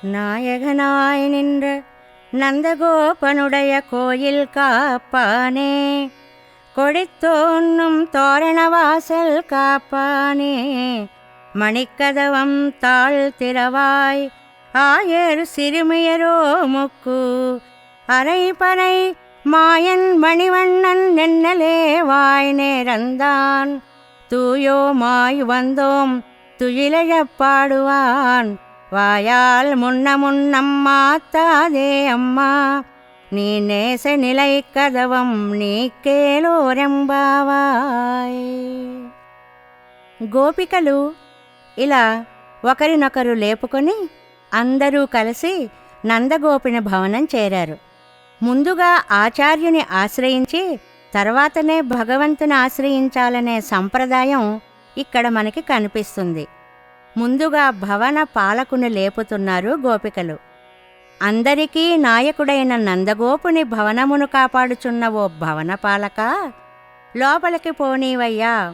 நாயகனாய் நின்ற நந்தகோபனுடைய கோயில் காப்பானே, கொடித்தோன்னும் தோரணவாசல் காப்பானே, மணிக்கதவம் தாழ் திறவாய் ஆயர் சிறுமியரோ முக்கு, அரைபறை மாயன் மணிவண்ணன் நென்னலே வாய் நேரந்தான், தூயோமாய் வந்தோம் துயிலழப் பாடுவான், வாயால் முன்னம் மாத்தாதே அம்மா, நீ நேச நிலை కదవం నీకేలోరెంబావాయ్. గోపికలు ఇలా ఒకరినొకరు లేపుకొని అందరూ కలిసి నందగోపిని భవనం చేరారు. ముందుగా ఆచార్యుని ఆశ్రయించి తర్వాతనే భగవంతుని ఆశ్రయించాలనే సంప్రదాయం ఇక్కడ మనకి కనిపిస్తుంది. ముందుగా భవన పాలకుని లేపుతున్నారు గోపికలు. అందరికీ నాయకుడైన నందగోపుని భవనమును కాపాడుచున్న ఓ భవన పాలక, లోపలికి పోనీవయ్యా.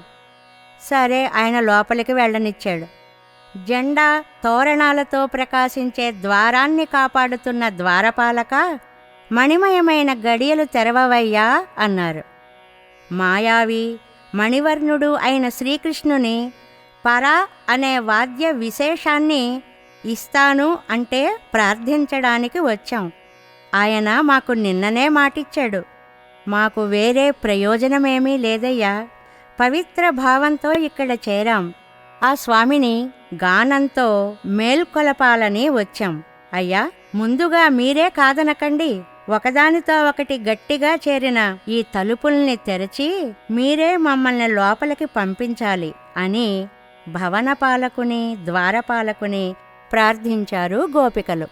సరే, ఆయన లోపలికి వెళ్ళనిచ్చాడు. జెండా తోరణాలతో ప్రకాశించే ద్వారాన్ని కాపాడుతున్న ద్వారపాలక, మణిమయమైన గడియలు తెరవవయ్యా అన్నారు. మాయావి మణివర్ణుడు అయిన శ్రీకృష్ణుని పరా అనే వాద్య విశేషాన్ని ఇస్తాను అంటే ప్రార్థించడానికి వచ్చాం. ఆయన మాకు నిన్ననే మాటిచ్చాడు. మాకు వేరే ప్రయోజనమేమీ లేదయ్యా. పవిత్ర భావంతో ఇక్కడ చేరాం. ఆ స్వామిని గానంతో మేల్కొలపాలని వచ్చాం. అయ్యా, ముందుగా మీరే కాదనకండి. ఒకదానితో ఒకటి గట్టిగా చేరిన ఈ తలుపుల్ని తెరచి మీరే మమ్మల్ని లోపలికి పంపించాలి అని భవనపాలకుని ద్వారపాలకుని ప్రార్థించారు గోపికలు.